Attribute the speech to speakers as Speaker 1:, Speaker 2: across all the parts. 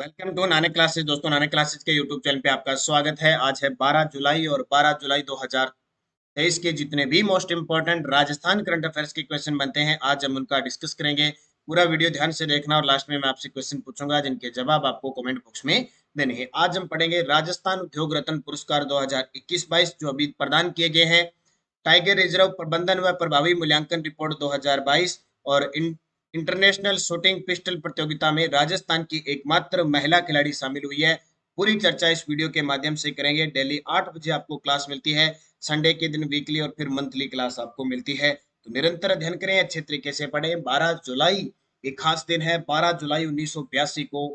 Speaker 1: Welcome to Nanak classes. दोस्तों, Nanak classes के YouTube channel पे आपका स्वागत है। आज है 12 जुलाई और 12 जुलाई 2023 के जितने भी most important Rajasthan current affairs के क्वेश्चन बनते हैं, आज हम उनका डिस्कस करेंगे। पूरा वीडियो ध्यान से देखना और लास्ट में मैं आपसे क्वेश्चन पूछूंगा जिनके जवाब आपको कमेंट बॉक्स में देने हैं। आज हम पढ़ेंगे राजस्थान उद्योग रत्न पुरस्कार 2021-22 जो अभी प्रदान किए गए हैं। टाइगर रिजर्व प्रबंधन व प्रभावी मूल्यांकन रिपोर्ट 2022 और इंटरनेशनल शूटिंग पिस्टल प्रतियोगिता में राजस्थान की एकमात्र महिला खिलाड़ी शामिल हुई है। पूरी चर्चा इस वीडियो के माध्यम से करेंगे। डेली 8 बजे आपको क्लास मिलती है। संडे के दिन वीकली और फिर मंथली क्लास आपको मिलती है। तो निरंतर अध्ययन करें, अच्छे तरीके से पढ़ें। 12 जुलाई एक खास दिन है। 12 जुलाई 1982 को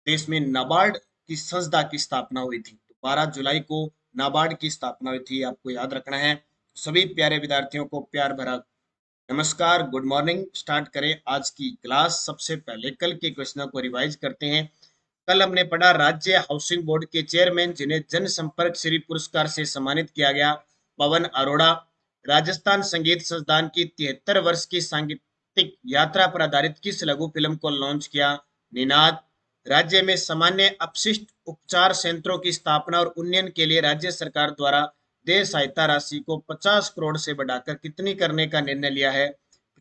Speaker 1: देश में नाबार्ड की संस्था की स्थापना हुई थी। तो 12 जुलाई को नाबार्ड की स्थापना हुई थी, आपको याद रखना है। सभी प्यारे विद्यार्थियों को प्यार भरा नमस्कार, गुड मॉर्निंग। स्टार्ट करें आज की क्लास। सबसे पहले कल के क्वेश्चनों को रिवाइज करते हैं। कल हमने पढ़ा राज्य हाउसिंग बोर्ड के चेयरमैन जिन्हें जनसंपर्क श्री पुरस्कार से सम्मानित किया गया, पवन अरोड़ा। राजस्थान संगीत संस्थान की 73 वर्ष की सांगीतिक यात्रा पर आधारित किस लघु फिल्म को लॉन्च किया, निनाद। राज्य में सामान्य अपशिष्ट उपचार संयंत्रों की स्थापना और उन्नयन के लिए राज्य सरकार द्वारा देय सहायता राशि को 50 करोड़ से बढ़ाकर कितनी करने का निर्णय लिया है,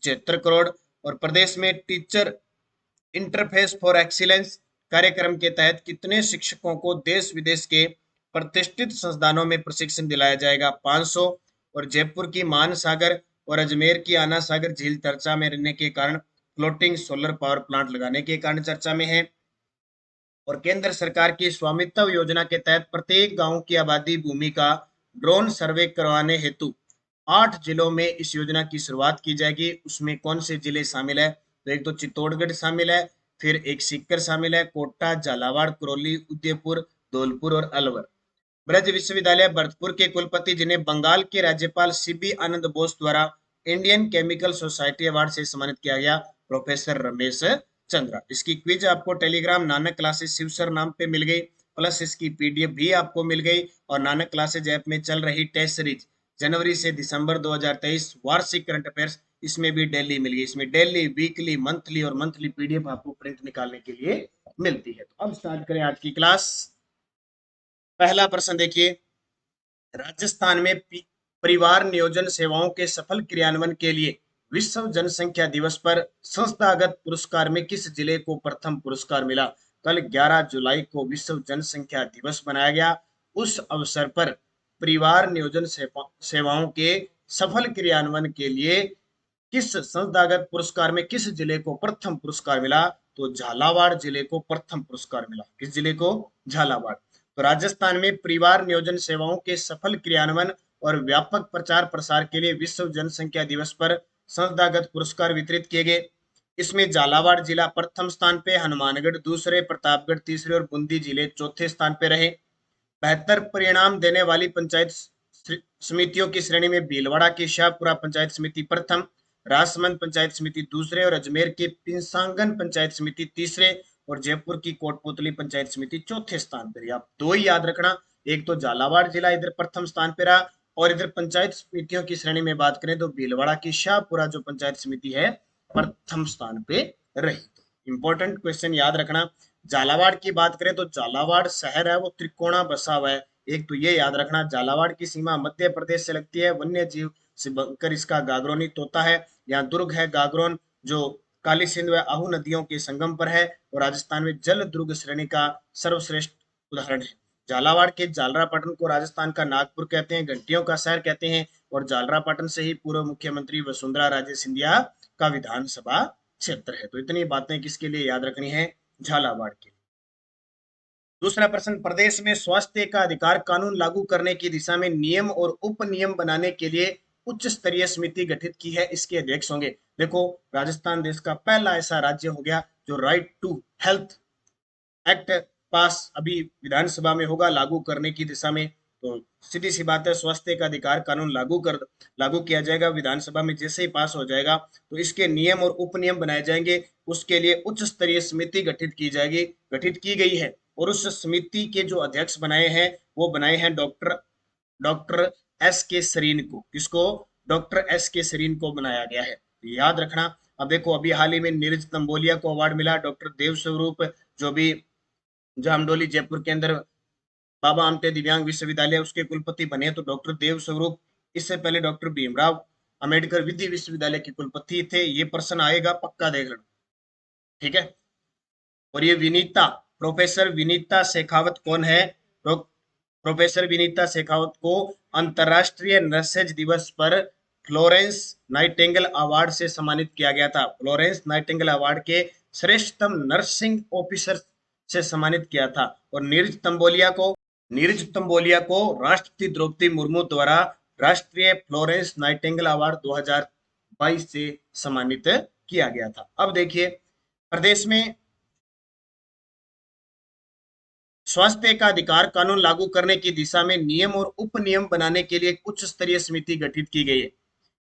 Speaker 1: 75 करोड़। और प्रदेश में टीचर इंटरफेस फॉर एक्सीलेंस कार्यक्रम के तहत कितने शिक्षकों को देश विदेश के प्रतिष्ठित संस्थानों में प्रशिक्षण दिलाया जाएगा, 500। और जयपुर की मानसागर और अजमेर की आना सागर झील चर्चा में रहने के कारण फ्लोटिंग सोलर पावर प्लांट लगाने के कारण चर्चा में है। और केंद्र सरकार की स्वामित्व योजना के तहत प्रत्येक गांव की आबादी भूमि का ड्रोन सर्वे करवाने हेतु 8 जिलों में इस योजना की शुरुआत की जाएगी। उसमें कौन से जिले शामिल है? तो एक तो चित्तौड़गढ़ शामिल है, फिर एक सीकर शामिल है, कोटा, झालावाड़, करौली, उदयपुर, धौलपुर और अलवर। ब्रज विश्वविद्यालय भरतपुर के कुलपति जिन्हें बंगाल के राज्यपाल सीबी आनंद बोस द्वारा इंडियन केमिकल सोसाइटी अवार्ड से सम्मानित किया गया, प्रोफेसर रमेश चंद्रा। इसकी क्विज आपको Telegram Nanak classes Shiv sir नाम पे मिल गई, प्लस इसकी पीडीएफ भी आपको मिल गई। और नानक क्लासेज ऐप में चल रही टेस्ट सीरीज जनवरी से दिसंबर 2023 वार्षिक करंट अफेयर्स, इसमें भी डेली मिल गई। इसमें डेली, वीकली, मंथली और मंथली पीडीएफ आपको प्रिंट निकालने के लिए मिलती है। तो अब स्टार्ट करें आज की क्लास। पहला प्रश्न देखिए, राजस्थान में परिवार नियोजन सेवाओं के सफल क्रियान्वयन के लिए विश्व जनसंख्या दिवस पर संस्थागत पुरस्कार में किस जिले को प्रथम पुरस्कार मिला? कल 11 जुलाई को विश्व जनसंख्या दिवस मनाया गया। उस अवसर पर परिवार नियोजन सेवाओं के सफल क्रियान्वयन के लिए किस संस्थागत पुरस्कार में किस जिले को प्रथम पुरस्कार मिला? तो झालावाड़ जिले को प्रथम पुरस्कार मिला। किस जिले को? झालावाड़। तो राजस्थान में परिवार नियोजन सेवाओं के सफल क्रियान्वयन और व्यापक प्रचार प्रसार के लिए विश्व जनसंख्या दिवस पर संस्थागत पुरस्कार वितरित किए गए। इसमें झालावाड़ जिला प्रथम स्थान पे, हनुमानगढ़ दूसरे, प्रतापगढ़ तीसरे और बूंदी जिले चौथे स्थान पे रहे। बेहतर परिणाम देने वाली पंचायत समितियों की श्रेणी में भीलवाड़ा की शाहपुरा पंचायत समिति प्रथम, राजसमंद पंचायत समिति दूसरे और अजमेर के पिंसांगन पंचायत समिति तीसरे और जयपुर की कोटपुतली पंचायत समिति चौथे स्थान पर। आप दो ही याद रखना, एक तो झालावाड़ जिला इधर प्रथम स्थान पर रहा और इधर पंचायत समितियों की श्रेणी में बात करें तो भीलवाड़ा की शाहपुरा जो पंचायत समिति है प्रथम स्थान पे रही। इंपॉर्टेंट क्वेश्चन याद रखना। झालावाड़ की बात करें तो झालावाड़ शहर है वो त्रिकोणा बसा हुआ है। एक तो ये याद रखना, झालावाड़ की सीमा मध्य प्रदेश से लगती है। वन्य जीव से बनकर इसका गागरोनी तोता है। यहाँ दुर्ग है गागरोन जो काली सिंध व आहू नदियों के संगम पर है और राजस्थान में जल दुर्ग श्रेणी का सर्वश्रेष्ठ उदाहरण है। झालावाड़ के झालरापाटन को राजस्थान का नागपुर कहते हैं, घंटियों का शहर कहते हैं। और झालरापाटन से ही पूर्व मुख्यमंत्री वसुंधरा राजे सिंधिया का विधानसभा क्षेत्र है। तो इतनी बातें किसके लिए याद रखनी है? झालावाड़ के। दूसरा प्रश्न, प्रदेश में स्वास्थ्य का अधिकार कानून लागू करने की दिशा में नियम और उप नियम बनाने के लिए उच्च स्तरीय समिति गठित की है, इसके अध्यक्ष होंगे। देखो, राजस्थान देश का पहला ऐसा राज्य हो गया जो right to health act pass अभी विधानसभा में होगा लागू करने की दिशा में। तो सीधी सी बात है, स्वास्थ्य का अधिकार कानून लागू किया जाएगा। विधानसभा में जैसे ही पास हो जाएगा तो इसके नियम और उपनियम बनाए जाएंगे। उसके लिए उच्च स्तरीय समिति गठित की जाएगी, गठित की गई है। और उस समिति के जो अध्यक्ष बनाए हैं वो बनाए हैं डॉक्टर एस के सरीन को। किसको? डॉक्टर एस के सरीन को बनाया गया है, याद रखना। अब देखो, अभी हाल ही में नीरज तंबोलिया को अवार्ड मिला, डॉक्टर देव स्वरूप जो भी जामडोली जयपुर के अंदर बाबा आमटे दिव्यांग विश्वविद्यालय उसके कुलपति बने तो डॉक्टर देव स्वरूप। इससे पहले डॉक्टर भीमराव अंबेडकर विधि विश्वविद्यालय के कुलपति थे। ये प्रश्न आएगा, पक्का देख लेना, ठीक है। और ये विनीता, प्रोफेसर विनीता शेखावत कौन है? प्रोफेसर विनीता शेखावत को अंतरराष्ट्रीय नर्सेज दिवस पर फ्लोरेंस नाइटिंगेल अवार्ड से सम्मानित किया गया था। फ्लोरेंस नाइटिंगेल अवार्ड के श्रेष्ठतम नर्सिंग ऑफिसर से सम्मानित किया था। और नीरज तंबोलिया को राष्ट्रपति द्रौपदी मुर्मू द्वारा राष्ट्रीय फ्लोरेंस नाइटिंगेल अवार्ड 2022 से सम्मानित किया गया था। अब देखिए, प्रदेश में स्वास्थ्य का अधिकार कानून लागू करने की दिशा में नियम और उपनियम बनाने के लिए एक उच्च स्तरीय समिति गठित की गई है।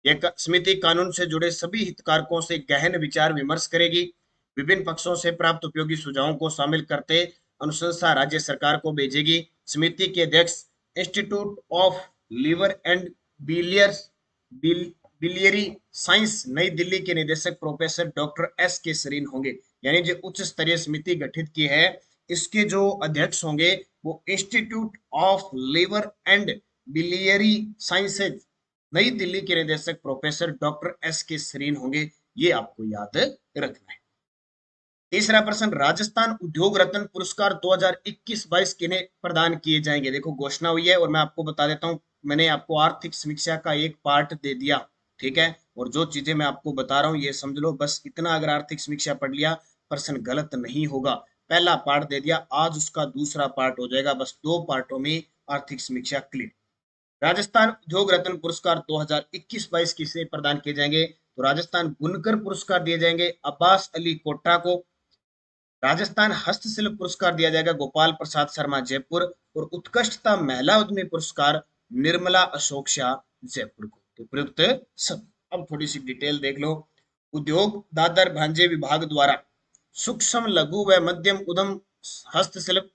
Speaker 1: यह समिति कानून से जुड़े सभी हितधारकों से गहन विचार विमर्श करेगी। विभिन्न पक्षों से प्राप्त उपयोगी सुझावों को शामिल करते अनुशंसा राज्य सरकार को भेजेगी। समिति के अध्यक्ष institute of liver and biliary science नई दिल्ली के निदेशक प्रोफेसर डॉक्टर एस के सरीन होंगे। यानी जो उच्च स्तरीय समिति गठित की है, इसके जो अध्यक्ष होंगे वो institute of liver and biliary sciences नई दिल्ली के निदेशक प्रोफेसर डॉक्टर एस के सरीन होंगे। ये आपको याद रखना है। तीसरा प्रश्न, राजस्थान उद्योग रत्न पुरस्कार 2021-22 किन्हें प्रदान किए जाएंगे? देखो घोषणा हुई है और मैं आपको बता देता हूं, मैंने आपको आर्थिक समीक्षा का एक पार्ट दे दिया, ठीक है। और जो चीजें मैं आपको बता रहा हूं ये समझ लो, बस इतना अगर आर्थिक समीक्षा पढ़ लिया प्रश्न गलत नहीं होगा। पहला पार्ट दे दिया, आज उसका दूसरा पार्ट हो जाएगा, बस 2 पार्टों में आर्थिक समीक्षा क्लियर। राजस्थान उद्योग रत्न पुरस्कार 2021-22 किसे प्रदान किए जाएंगे? तो राजस्थान बुनकर पुरस्कार दिए जाएंगे अब्बास अली कोटा को। राजस्थान हस्तशिल्प पुरस्कार दिया जाएगा गोपाल प्रसाद शर्मा जयपुर। और उत्कृष्टता महिला उद्यमी पुरस्कार निर्मला अशोक शाह जयपुर को। तो प्रयुक्त सब। अब थोड़ी सी डिटेल देख लो। उद्योग दादर भांजे विभाग द्वारा सूक्ष्म लघु व मध्यम उद्यम हस्तशिल्प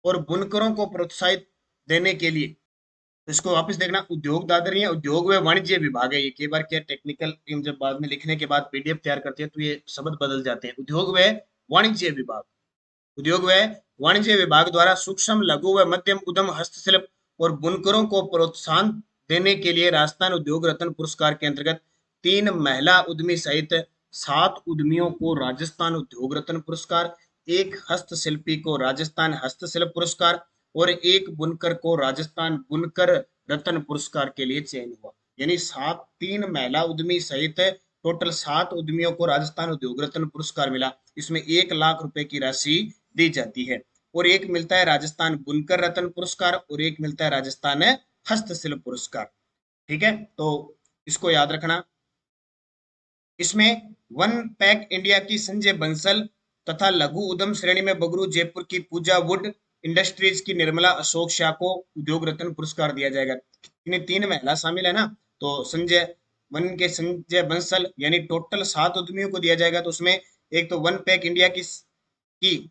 Speaker 1: और बुनकरों को प्रोत्साहित देने के लिए, तो इसको वापस देखना, उद्योग दादर है, उद्योग व वाणिज्य विभाग है। ये कई बार क्या टेक्निकल टीम जब बाद में लिखने के बाद पीडीएफ तैयार करती है तो ये शब्द बदल जाते हैं। उद्योग व वाणिज्य विभाग, उद्योग व वाणिज्य विभाग द्वारा सूक्ष्म लघु व मध्यम उद्यम हस्तशिल्प और बुनकरों को प्रोत्साहन देने के लिए राजस्थान उद्योग रत्न पुरस्कार के अंतर्गत 3 महिला उद्यमी सहित 7 उद्यमियों को राजस्थान उद्योग रत्न पुरस्कार, 1 हस्तशिल्पी को राजस्थान हस्तशिल्प पुरस्कार और 1 बुनकर को राजस्थान बुनकर रत्न पुरस्कार के लिए चयन हुआ। यानी 3 महिला उद्यमी सहित टोटल 7 उद्यमियों को राजस्थान उद्योग रत्न पुरस्कार मिला। इसमें 1 लाख रुपए की राशि दी जाती है। और एक मिलता है राजस्थान बुनकर रत्न पुरस्कार और एक मिलता है राजस्थान हस्तशिल्प पुरस्कार, ठीक है। तो इसको याद रखना। इसमें वन पैक इंडिया की संजय बंसल तथा लघु उद्यम श्रेणी में बगरू जयपुर की पूजा वुड इंडस्ट्रीज की निर्मला अशोक शाह को उद्योग रत्न पुरस्कार दिया जाएगा। इन्हें 3 महिला शामिल है ना, तो संजय बंसल यानी टोटल 7 उद्यमियों को दिया जाएगा। तो उसमें एक तो वन पैक इंडिया की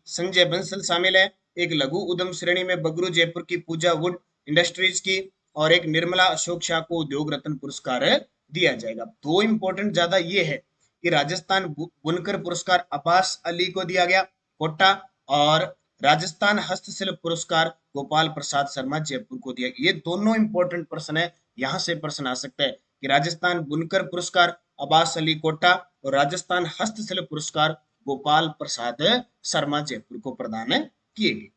Speaker 1: संजय बंसल शामिल है, एक लघु उद्यम श्रेणी में बगरू जयपुर की पूजा वुड इंडस्ट्रीज की, और एक निर्मला अशोक शाह को उद्योग रत्न पुरस्कार दिया जाएगा। 2 इंपॉर्टेंट ज्यादा ये है कि राजस्थान बुनकर पुरस्कार अब्बास अली को दिया गया कोटा, और राजस्थान हस्तशिल्प पुरस्कार गोपाल प्रसाद शर्मा जयपुर को दिया गया। ये दोनों इंपॉर्टेंट प्रश्न है, यहाँ से प्रश्न आ सकता है कि राजस्थान बुनकर पुरस्कार अब्बास अली कोटा और राजस्थान हस्तशिल्प पुरस्कार गोपाल प्रसाद शर्मा जयपुर को प्रदान किए गए।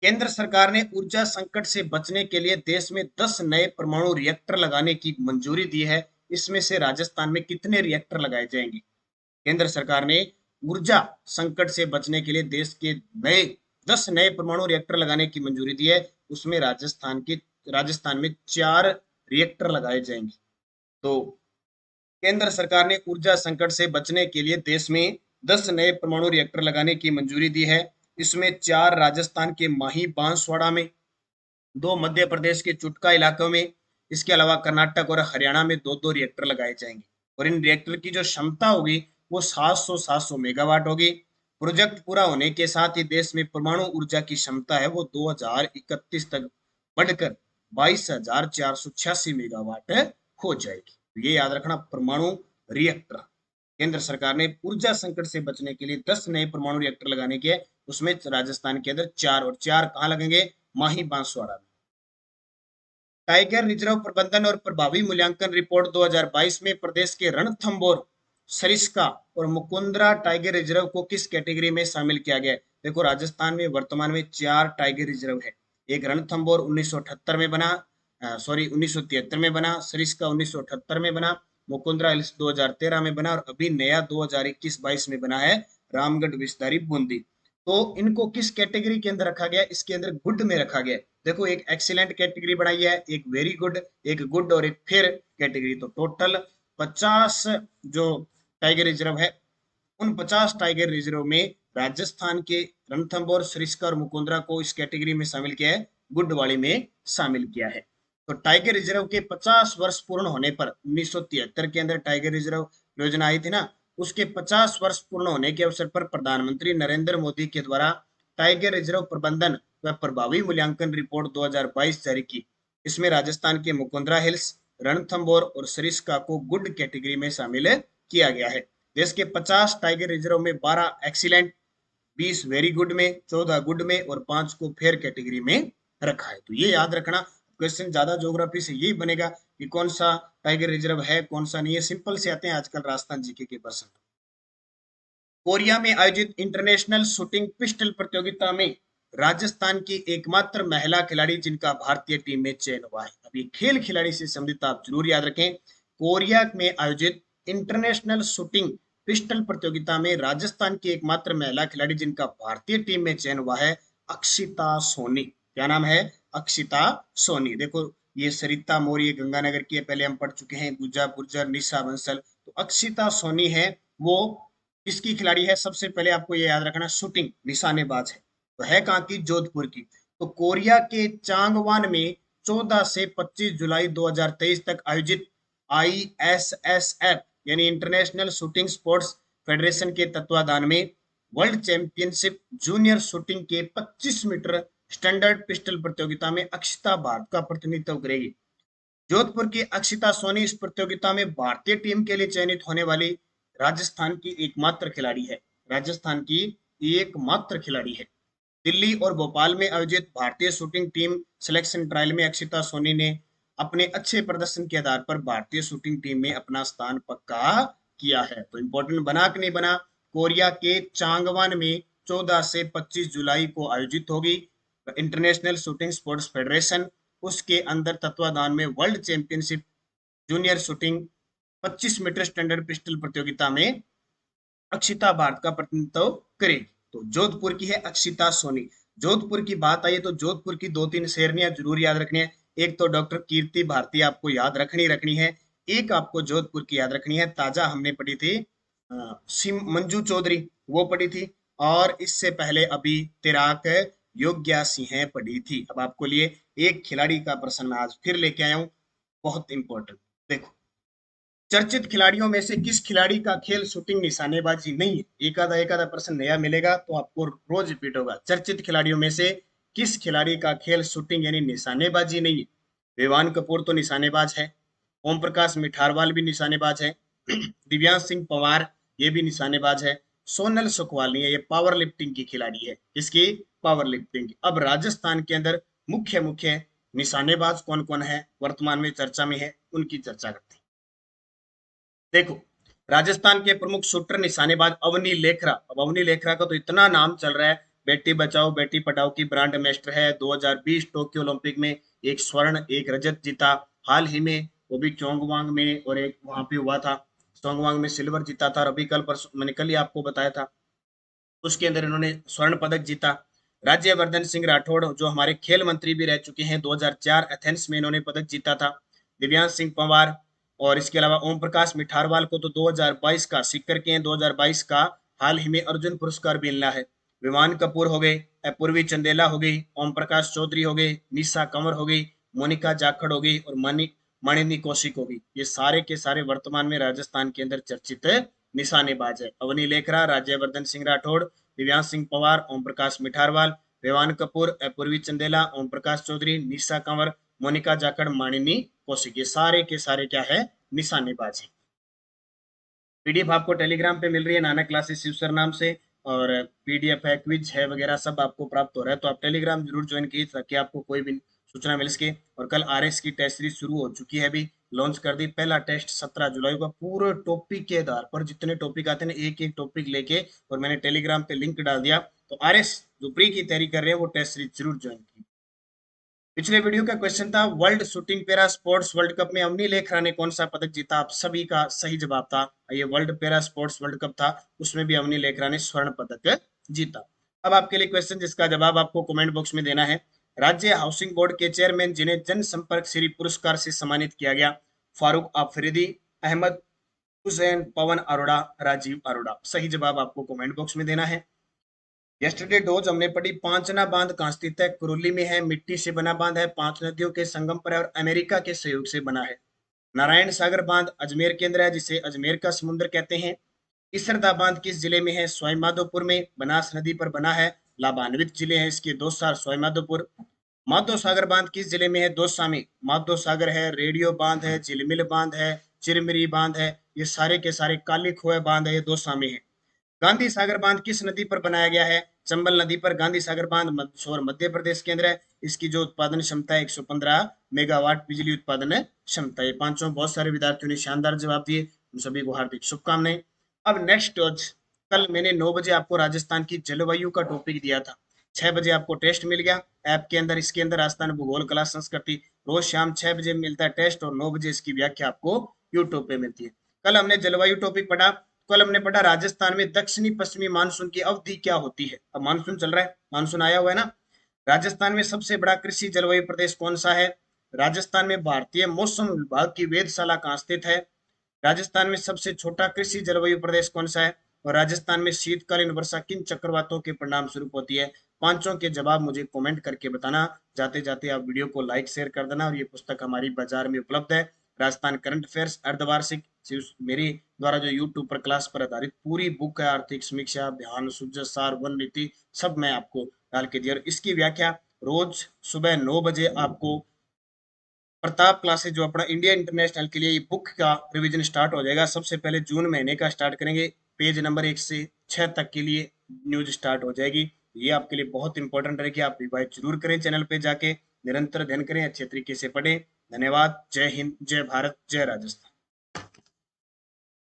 Speaker 1: केंद्र सरकार ने ऊर्जा संकट से बचने के लिए देश में 10 नए परमाणु रिएक्टर लगाने की मंजूरी दी है। इसमें से राजस्थान में कितने रिएक्टर लगाए जाएंगे? केंद्र सरकार ने ऊर्जा संकट से बचने के लिए देश के 10 नए परमाणु रिएक्टर लगाने की मंजूरी दी है। उसमें राजस्थान में 4 रिएक्टर लगाए जाएंगे। तो केंद्र सरकार ने ऊर्जा संकट से बचने के लिए देश में 10 नए परमाणु रिएक्टर लगाने की मंजूरी दी है। इसमें 4 राजस्थान के माही बांसवाड़ा में, 2 मध्य प्रदेश के चुटका इलाकों में, इसके अलावा कर्नाटक और हरियाणा में 2-2 रिएक्टर लगाए जाएंगे। और इन रिएक्टर की जो क्षमता होगी वो 700 मेगावाट होगी। प्रोजेक्ट पूरा होने के साथ ही देश में परमाणु ऊर्जा की क्षमता है वो 2031 तक बढ़कर 22,486 मेगावाट हो जाएगी। ये याद रखना, परमाणु रिएक्टर। केंद्र सरकार ने ऊर्जा संकट से बचने के लिए 10 नए परमाणु रिएक्टर लगाने के, उसमें राजस्थान के अंदर 4, और 4 कहाँ लगेंगे? माही बांसवाड़ा में। टाइगर रिजर्व प्रबंधन और प्रभावी मूल्यांकन रिपोर्ट 2022 में प्रदेश के रणथंभौर, सरिस्का और मुकुंदरा टाइगर रिजर्व को किस कैटेगरी में शामिल किया गया है? देखो, राजस्थान में वर्तमान में 4 टाइगर रिजर्व है। एक रणथंभौर 1978 में बना, 1973 में बना, सरिस्का 1978 में बना, मुकुंदरा हिल्स 2013 में बना, और अभी नया 2021-22 में बना है रामगढ़ विस्तारी बूंदी। तो इनको किस कैटेगरी के अंदर रखा गया? इसके अंदर गुड में रखा गया। देखो, एक एक्सीलेंट कैटेगरी बनाई है, एक वेरी गुड, एक गुड और एक फेयर कैटेगरी। तो टोटल 50 जो टाइगर रिजर्व है, उन 50 टाइगर रिजर्व में राजस्थान के रणथंभौर, सरिस्का और मुकुंदरा को इस कैटेगरी में शामिल किया है, गुड वाली में शामिल किया है। तो टाइगर रिजर्व के 50 वर्ष पूर्ण होने पर 1973 के अंदर टाइगर रिजर्व योजना आई थी ना, उसके 50 वर्ष पूर्ण होने के अवसर पर प्रधानमंत्री नरेंद्र मोदी के द्वारा टाइगर रिजर्व प्रबंधन व प्रभावी मूल्यांकन रिपोर्ट 2022 जारी की। इसमें राजस्थान के मुकुंदरा हिल्स, रणथंभौर और सरिस्का को गुड कैटेगरी में शामिल किया गया है। देश के 50 टाइगर रिजर्व में 12 एक्सीलेंट, 20 वेरी गुड में, 14 गुड में और 5 को फेयर कैटेगरी में रखा है। तो ये याद रखना, क्वेश्चन ज्यादा ज्योग्राफी से यही बनेगा कि कौन सा टाइगर रिजर्व है, कौन सा नहीं है। सिंपल से आते हैं आजकल राजस्थान जीके के प्रश्न। कोरिया में आयोजित इंटरनेशनल शूटिंग पिस्टल प्रतियोगिता में राजस्थान की एकमात्र महिला खिलाड़ी जिनका भारतीय टीम में चयन हुआ है। अब ये खेल खिलाड़ी से संबंधित आप जरूर याद रखें। कोरिया में आयोजित इंटरनेशनल शूटिंग पिस्टल प्रतियोगिता में राजस्थान की एकमात्र महिला खिलाड़ी जिनका भारतीय टीम में चयन हुआ है, अक्षिता सोनी। क्या नाम है? अक्षिता सोनी। देखो, ये सरिता मौर्य गंगानगर की है, पहले हम पढ़ चुके हैं, गुज्जा गुर्जर, निशा बंसल। तो अक्षिता सोनी है वो किसकी खिलाड़ी है? सबसे पहले आपको ये याद रखना, शूटिंग निशानेबाज है। तो है कहाँ की? जोधपुर की। तो कोरिया के चांगवान में 14 से 25 जुलाई 2023 तक आयोजित ISSF यानी इंटरनेशनल शूटिंग स्पोर्ट्स फेडरेशन के तत्वाधान में वर्ल्ड चैंपियनशिप जूनियर शूटिंग के 25 मीटर स्टैंडर्ड पिस्टल प्रतियोगिता में अक्षिता भारत का प्रतिनिधित्व करेगी। जोधपुर की अक्षिता सोनी इस प्रतियोगिता में भारतीय टीम के लिए चयनित होने वाली राजस्थान की एकमात्र खिलाड़ी है। राजस्थान की एकमात्र खिलाड़ी है। दिल्ली और भोपाल में आयोजित भारतीय शूटिंग टीम सिलेक्शन ट्रायल में अक्षिता सोनी ने अपने अच्छे प्रदर्शन के आधार पर भारतीय शूटिंग टीम में अपना स्थान पक्का किया है। तो इंपॉर्टेंट बना कि नहीं बना? कोरिया के चांगवान में 14 से 25 जुलाई को आयोजित होगी इंटरनेशनल शूटिंग स्पोर्ट्स फेडरेशन, उसके अंदर तत्वाधान में world championship junior shooting 25 meter standard pistol प्रतियोगिता में अक्षिता भारत का प्रतिनिधित्व करेगी। तो जोधपुर की है अक्षिता सोनी। जोधपुर की बात आई तो जोधपुर की 2-3 शेरनियां जरूर याद रखनी है। एक तो डॉक्टर कीर्ति भारती आपको याद रखनी है। एक आपको जोधपुर की याद रखनी है, ताजा हमने पढ़ी थी मंजू चौधरी, वो पढ़ी थी। और इससे पहले अभी तिराक योग्या सिंह पढ़ी थी। अब आपको लिए एक खिलाड़ी का प्रश्न मैं आज फिर लेके आया हूं, बहुत इंपॉर्टेंट। देखो, चर्चित खिलाड़ियों में से किस खिलाड़ी का खेल शूटिंग निशानेबाजी नहीं है? एक आधा प्रश्न नया मिलेगा तो आपको रोज रिपीट होगा। चर्चित खिलाड़ियों में से किस खिलाड़ी का खेल शूटिंग यानी निशानेबाजी नहीं है? विवान कपूर तो निशानेबाज है, ओम प्रकाश मिठारवाल भी निशानेबाज है, दिव्यांश सिंह पवार ये भी निशानेबाज है, सोनल सुखवाल नहीं है, ये पावर लिफ्टिंग की खिलाड़ी है। इसकी पावर लिफ्टिंग की। अब राजस्थान के अंदर मुख्य मुख्य निशानेबाज कौन कौन है वर्तमान में चर्चा में है, उनकी चर्चा करते हैं। देखो, राजस्थान के प्रमुख शूटर निशानेबाज अवनी लेखरा। अब अवनी लेखरा का तो इतना नाम चल रहा है, बेटी बचाओ बेटी पढ़ाओ की ब्रांड एम्बेसडर है। 2020 टोक्यो ओलंपिक में एक स्वर्ण एक रजत जीता। हाल ही में वो भी चोंगवांग में और एक वहां पे हुआ था, चोंगवांग में सिल्वर जीता था। और अभी कल परसों मैंने कल ही आपको बताया था, उसके अंदर इन्होंने स्वर्ण पदक जीता। राज्यवर्धन सिंह राठौड़ जो हमारे खेल मंत्री भी रह चुके हैं, 2004 एथेंस में इन्होंने पदक जीता था। दिव्यांश सिंह पंवार और इसके अलावा ओम प्रकाश मिठारवाल को तो 2022 का सीकर के हैं, 2022 का हाल ही में अर्जुन पुरस्कार भी मिला है। विमान कपूर हो गए, पूर्वी चंदेला हो गई, ओम प्रकाश चौधरी हो गए, निशा कंवर हो गई, मोनिका जाखड़ हो गई और मानिनी कौशिक हो गई। ये सारे के सारे वर्तमान में राजस्थान के अंदर चर्चित निशानेबाज है। अवनी लेखरा, राज्यवर्धन सिंह राठौड़, दिव्यांश सिंह पवार, ओम प्रकाश मिठारवाल, रेवान कपूर, पूर्वी चंदेला, ओम प्रकाश चौधरी, निशा कंवर, मोनिका जाखड़, मानिनी कौशिक, ये सारे के सारे क्या है? निशानेबाज है। पीडीएफ आपको टेलीग्राम पे मिल रही है नाना क्लासेस यूसर नाम से, और पीडीएफ है, क्विज है वगैरह सब आपको प्राप्त हो रहा है। तो आप टेलीग्राम जरूर ज्वाइन कीजिए ताकि आपको कोई भी सूचना मिल सके। और कल आरएस की टेस्ट सीरीज शुरू हो चुकी है, अभी लॉन्च कर दी। पहला टेस्ट 17 जुलाई को पूरे टॉपिक के आधार पर, जितने टॉपिक आते हैं एक एक टॉपिक लेके, और मैंने टेलीग्राम पे लिंक डाल दिया। तो आरएस जो प्री की तैयारी कर रहे हैं वो टेस्ट सीरीज जरूर ज्वाइन की। पिछले वीडियो का क्वेश्चन था world shooting para sports world cup में अवनी लेखरा ने कौन सा पदक जीता। आप सभी का सही जवाब था, ये world para sports world cup था, उसमें भी अवनी लेखरा ने स्वर्ण पदक जीता। अब आपके लिए क्वेश्चन जिसका जवाब आपको कमेंट बॉक्स में देना है। राज्य हाउसिंग बोर्ड के चेयरमैन जिन्हें जनसंपर्क श्री पुरस्कार से सम्मानित किया गया, फारूक आफरीदी, अहमद हुसैन, पवन अरोड़ा, राजीव अरोड़ा। सही जवाब आपको कमेंट बॉक्स में देना है। यस्टरडे डोज हमने पढ़ी, पांचना बांध कहाँ स्थित है, कुरुली में है, मिट्टी से बना बांध है, 5 नदियों के संगम पर है और अमेरिका के सहयोग से बना है। नारायण सागर बांध अजमेर केंद्र है, जिसे अजमेर का समुद्र कहते हैं। इसरदा बांध किस जिले में है, सवाईमाधोपुर में, बनास नदी पर बना है, लाभान्वित जिले हैं इसके दो सार सवाईमाधोपुर। माधो सागर बांध किस जिले में है, दौसा में। माधो सागर है, रेडियो बांध है, झिलमिल बांध है, चिरमिरी बांध है, ये सारे के सारे काली खोह बांध है, ये दौसा में है। गांधी सागर बांध किस नदी पर बनाया गया है, चंबल नदी पर। गांधी सागर बांध मंदसौर मध्य प्रदेश के अंदर है। इसकी जो उत्पादन क्षमता है 115 मेगावाट बिजली उत्पादन क्षमता। ये पांचों बहुत सारे विद्यार्थियों ने शानदार जवाब दिए, उन सभी को हार्दिक शुभकामनाएं। अब नेक्स्ट, कल मैंने 9 बजे आपको राजस्थान की जलवायु का टॉपिक दिया था, 6 बजे आपको टेस्ट मिल गया ऐप के अंदर। इसके अंदर राजस्थान भूगोल कला संस्कृति रोज शाम 6 बजे मिलता है टेस्ट, और 9 बजे इसकी व्याख्या आपको यूट्यूब पे मिलती है। कल हमने जलवायु टॉपिक पढ़ा। कल हमने पढ़ा राजस्थान में दक्षिणी पश्चिमी मानसून की अवधि क्या होती है। अब मानसून चल रहा है, मानसून आया हुआ है ना। राजस्थान में सबसे बड़ा कृषि जलवायु प्रदेश कौन सा है। राजस्थान में भारतीय मौसम विभाग की वेधशाला कहाँ स्थित है। राजस्थान में सबसे छोटा कृषि जलवायु प्रदेश कौन सा है। और राजस्थान में शीतकालीन वर्षा किन चक्रवातों के परिणाम स्वरूप होती है। पांचों के जवाब मुझे कमेंट करके बताना। जाते जाते आप वीडियो को लाइक शेयर कर देना। और ये पुस्तक हमारी बाजार में उपलब्ध है, राजस्थान करंट अफेयर्स अर्धवार्षिक। मेरी द्वारा जो यूट्यूब पर क्लास पर आधारित पूरी बुक है, आर्थिक समीक्षा, ध्यान, सूझ, सार, वन नीति, सब मैं आपको डाल के दिया। और इसकी व्याख्या रोज सुबह 9 बजे आपको प्रताप क्लासेस, जो अपना इंडिया इंटरनेशनल के लिए ये बुक का रिवीजन स्टार्ट हो जाएगा। सबसे पहले जून महीने का स्टार्ट करेंगे, पेज नंबर 1 से 6 तक के लिए न्यूज स्टार्ट हो जाएगी। ये आपके लिए बहुत इंपॉर्टेंट रहेगी, आप रिवाइज जरूर करें, चैनल पे जाके निरंतर अध्ययन करें, अच्छे तरीके से पढ़ें। धन्यवाद। जय हिंद, जय भारत, जय राजस्थान।